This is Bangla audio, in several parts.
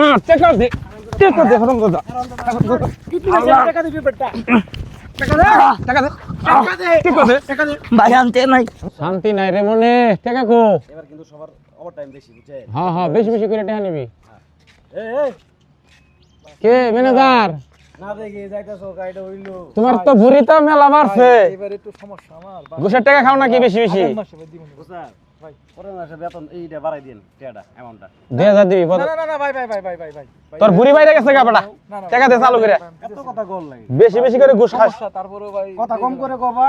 না টাকা দে হারাম দাদা টাকা দিবি বেটা টাকা দে টাকা দে ভাই আনতে নাই শান্তি নাই রে মনে টাকা কো এবার কিন্তু সবার ওভার টাইম বেশি বুঝছে হ্যাঁ হ্যাঁ বেশি বেশি করে টাকা নিবি এই কে ম্যানেজার না দেখি যাইতাছো গাইডা হইলো তোমার তো ভুরিটা মেলা মারছে এবার একটু সমস্যা আমার ঘুষের টাকা খাও নাকি বেশি বেশি বুঝছা ভাই পরে মাসে বেতন এইটা বাড়াই দেন টাকাটা অ্যামাউন্টটা 2000 দিবি না ভাই তোর ভুরি বাইরে গেছে গাবাটা টাকা দে চালু করে এত কথা গোল লাগে বেশি বেশি করে ঘুষ খাস তারপরে ভাই কথা কম করে কবা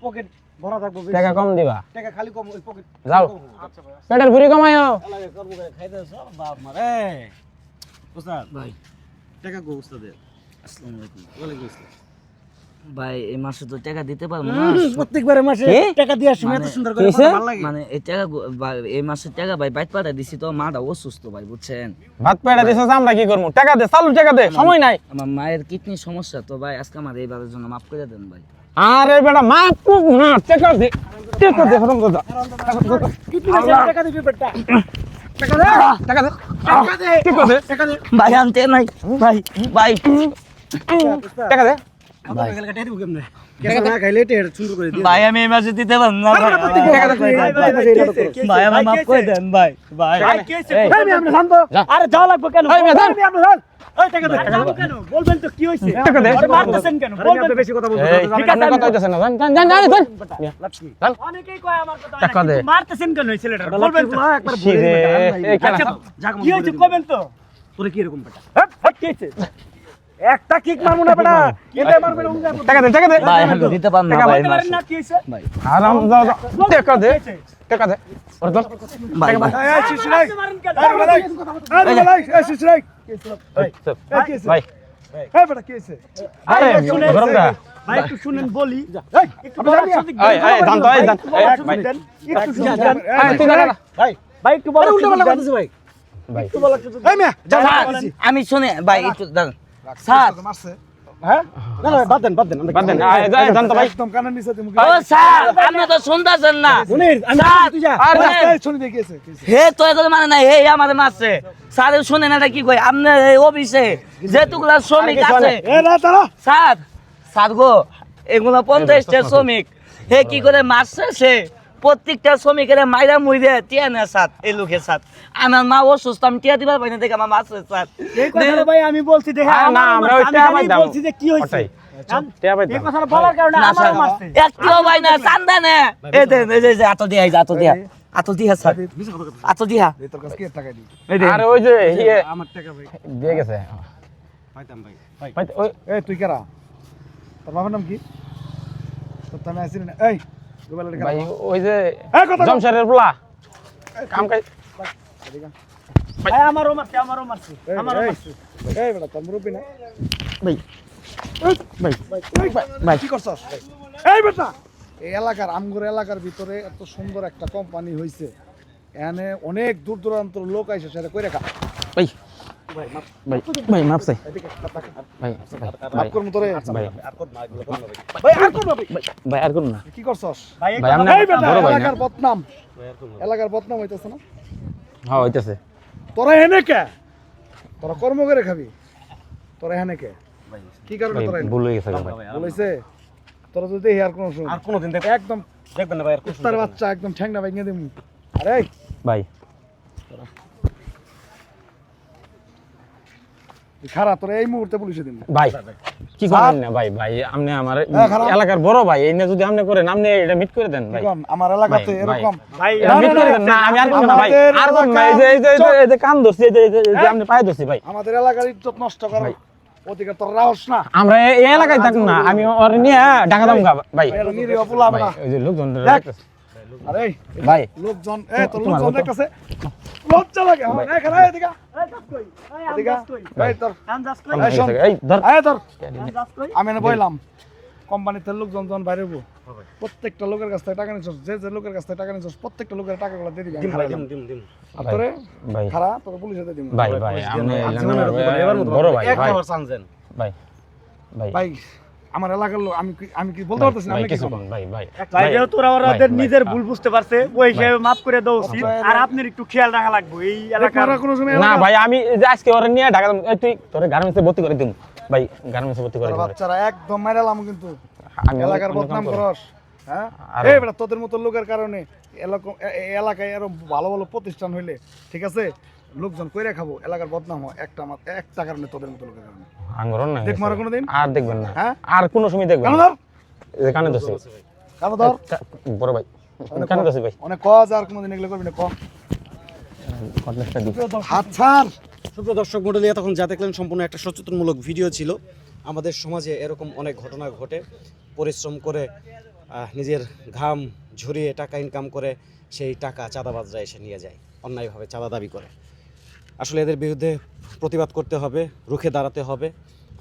পকেট ভরা থাকবো বেশি। টাকা কম দিবা টাকা খালি কম ওই পকেট যাও আচ্ছা ভাই পেটের ভুরি কমায়ও লাগে করব করে খাইতেছ বাপ মারে উস্তাদ ভাই টাকা গো উস্তাদের আসসালামু আলাইকুম ওয়ালাইকুম আসসালাম ভাই এই মাসে তো টাকা দিতে পারবো না প্রত্যেকবারে মাসে কি? টাকা দিয়ে আসি এত সুন্দর করে কিসে? কথা ভালো লাগে মানে এই টাকা এই মাসের টাকা ভাই বাইট পাঠা দিছি তো মাটা অসুস্থ ভাই বুঝছেন ভাত পেড়া দিছস আমরা কি করব টাকা দে চালু টাকা দে সময় নাই আমার মায়ের কিডনি সমস্যা তো ভাই আজকে আমার এইবারের জন্য মাফ করে দেন ভাই আরে বেটা মাপ কুপ না টাকা দে হারাম দাদা কিডনি টাকা দিবি বেটা টাকা দে টাকা দে টাকা দে ভাই আনতে নাই ভাই ভাই টাকা দে ভাই কালকে টাকা দিব কেমনে টাকা না খাইলে টের সুন্দর করে দিই ভাই আমি এই মাসে দিতে পারবো না ভাই। ভাই আমার মাফ করে দেন ভাই ভাই আমি আমরা শান্ত যা। আরে যাওয়া লাগবে কেন এই মেয়ে, ধর। আমি আমরা শান্ত ওই টাকা দে কেন বলবেন তো কি হইছে টাকা দে। আরে মারতেছেন কেন বলবেন বেশি কথা বলতে এই ঠিক আছে কথা হইতাছে না জান জান জান জান জান অনেকেই কয় আমার কথা টাকা দে। মারতেছেন কেন এই ছেলেটা বলবেন তো একবার কি রে এই কেন কি হইছে কবেন তো তোরে কি এরকম বেটা হট কি হইছে একটা কিক মারমু না বেটা কেটে মারবে না উঙ্গা টাকা দে ভাই আমি দিতে পারবো না টাকা ভাই এই বলতে পারেন মাসে। না কি হইছে ভাই হারাম দাদা টাকা দে ওরে ধর ভাই ভাই এই শিশরাই আরে বলাই আরে বলাই এই শিশরাই ভাই এই বেটা কি হইছে আরে গরম দা ভাই একটু শুনেন বলি এই একটু বলার সুযোগ দেন। এই এই জান তো এই জান ভাই একটু সুযোগ দেন। এই তুই দাঁড়া ভাই ভাই একটু বলার সুযোগ দেন। ভাই একটু বলার সুযোগ দেন। এই মিয়া যা স্যার, আমি শুনে ভাই একটু দাঁড়ান। স্যার হ্যাঁ না না বাদ দেন বাদ দেন এই জান তো ভাই একদম কানের নিচে তুমি ও স্যার আপনি তো শুনতেছেন না শুনির আমি স্যার, তুই যা আরে এই শুনি দেখিয়েছে হে তো এখন মানে নাই হে আমাদের মারছে স্যার শুনে না এটা কি কই আপনার এই অফিসে যেটুকুলা শ্রমিক আরে কি আছে এ না তারা স্যার স্যার গো এগুলো 50টা শ্রমিক হে কি করে মারছে সে প্রত্যেকটা শ্রমিকের মাইরা মুইরে টিয়া না স্যার এই লোকের স্যার আমার মা অসুস্থ আমি টিয়া দিবার পাই না দেখে আমার মারছে স্যার এই কথাটা ভাই আমি বলছি দেখে আরে না, আমরা ওই টাকা পাই দাও। বলছি যে কি হইছে ওটাই। টাকা পাই দাও। এই কথাটা বলার কারণে না আমার স্যার মারছে একটিও ভাই না চান্দা না এই দেন এই যে আতো দিয়া আতো দিয়া স্যার আতো দিয়া তোর কাছে কি টাকা দি এই দেন আরে ওই যে ইয়ে আমার টাকা ভাই দিয়ে গেছে পাইতাম ভাই ভাই ভাই ওই এই তুই কারা তোর বাবার নাম কি তোর তো আমি আসিনি না এই গোবালা টাকা ভাই ওই যে এই কথা জমশারের পোলা কাম কাজ ভাই আমারও মারছে আমারও মারছে এই বেটা তোর মুরব্বি না ভাই ভাই কি করছস এই বেটা এই এলাকার আমগর এলাকার ভিতরে এত সুন্দর একটা কোম্পানি হইছে এখানে অনেক দূর দূরান্তর লোক আইসে সেটা কই রাখা ভাই ভাই মাপ চাই ভাই মাফ করব তোরে ভাই ভাই আর কোন ভাই ভাই আর করুন না কি করছস ভাই আপনি এই বেটা বড় ভাই না এলাকার বদনাম এলাকার বদনাম হইতাছে না হ্যাঁ হইতাছে তোরা এনে কে তোরা কর্ম করে খাবি তোরা এনে কে কি কারণে ভাই তোরা এনে ভুল হয়ে গেছে ভাই বলেছে তোরা যদি দেখি আর কোনো দিন একদম দেখবেন না ভাই আর কুত্তার বাচ্চা একদম ঠ্যাংনা ভেঙে দিমু আরে ভাই খারাপ তোরা এই মুহূর্তে পুলিশে দিমু ভাই কি করেন না ভাই ভাই আপনি আমার এলাকার বড় ভাই এই না যদি আপনি করেন আপনি এটা মিট করে দেন ভাই কোন আমার এলাকাতে ভাই, এরকম ভাই এটা মিট করে দেন না আমি আর করব না ভাই আর করব না এই যে কান ধরছি এই যে আপনি পায়ে ধরছি ভাই আমাদের এলাকার ইজ্জত নষ্ট কর অধিকার তোর রাহস না আমরা এই এলাকায় থাকুন না আমি ওর নিয়ে ঢাকা দাম গা ভাই এটা নিরীহ পোলা ভাই আমরা ওই যে লোকজন আরে ভাই লোকজন তোর তোমার লোকজন মতো। দেখতেছে লজ্জা লাগে আমার এখানে এদিকে এদিকে এই তোর এই শোন এই ধর এই তোর আমি এনে বইলাম কোম্পানিতে লোকজন যখন বাইরে হবো প্রত্যেকটা লোকের কাছ থেকে টাকা নিচ্ছস যে লোকের কাছ থেকে টাকা নিচ্ছস প্রত্যেকটা লোকের টাকাগুলো দিয়ে দিবি আমি খাইলাম। দিম আর তোরে ভাই খারা তোর পুলিশে দিয়ে দিবি ভাই ভাই আপনি বড় ভাই এক ভাই নম্বর চান্সেন ভাই ভাই ভাই আমার এলাকার লোক আমি কি বলতে পারতেছি না ভাই আপনি কি কিছু করেন? কোন ভাই ভাই ভাই যেহেতু ওরা ওদের নিজের ভুল বুঝতে পারছে ওই হিসেবে মাফ করে দেওয়া উচিত ভাই, আর আপনার একটু খেয়াল রাখা লাগবে এই এলাকার আপনারা কোনো সময় না এলাকার ভাই আমি যে আজকে ওরে নিয়ে ঢাকা তুই তোরে গার্মেন্টসে ভর্তি করে দিম ভাই গার্মেন্টসে ভর্তি করে দিম বাচ্চারা একদম মেরালাম কিন্তু আমি এলাকার অনেক কাম বদনাম করব। করস হ্যাঁ আর- এই বেটা তোদের মতো লোকের কারণে এই এলাকায় আরো ভালো ভালো প্রতিষ্ঠান হইলে ঠিক আছে লোকজন কইরা খাবো এলাকার বদনাম হয় একটা কারণে তোদের মতো লোকের কারণে আঙ্গুরন না দেখবো আর কোনোদিন? আর দেখবেন না হ্যাঁ? আর কোনো সময় দেখবেন কেন না ধর এই যে কানে দছি কেন ধর বড় ভাই কানে দছি ভাই অনেক কজ আর কোনোদিন এগুলো করবি না কম কটলেটটা দি হাত ছাড় সুপ্রিয় দর্শক মণ্ডলী, এতক্ষণ যা দেখলেন সম্পূর্ণ একটা সচেতনমূলক ভিডিও ছিল। আমাদের সমাজে এরকম অনেক ঘটনা ঘটে, পরিশ্রম করে নিজের ঘাম ঝরিয়ে টাকা ইনকাম করে সেই টাকা চাঁদাবাজরা এসে নিয়ে যায়, অন্যায়ভাবে চাঁদা দাবি করে। আসলে এদের বিরুদ্ধে প্রতিবাদ করতে হবে, রুখে দাঁড়াতে হবে।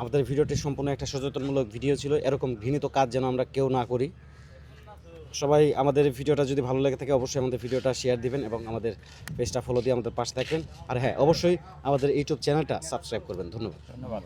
আমাদের ভিডিওটি সম্পূর্ণ একটা সচেতনমূলক ভিডিও ছিল। এরকম ঘৃণিত কাজ যেন আমরা কেউ না করি। সবাই আমাদের ভিডিওটা যদি ভালো লেগে থাকে অবশ্যই আমাদের ভিডিওটা শেয়ার দিবেন এবং আমাদের পেজটা ফলো দিয়ে আমাদের পাশে থাকবেন। আর হ্যাঁ, অবশ্যই আমাদের ইউটিউব চ্যানেলটা সাবস্ক্রাইব করবেন। ধন্যবাদ।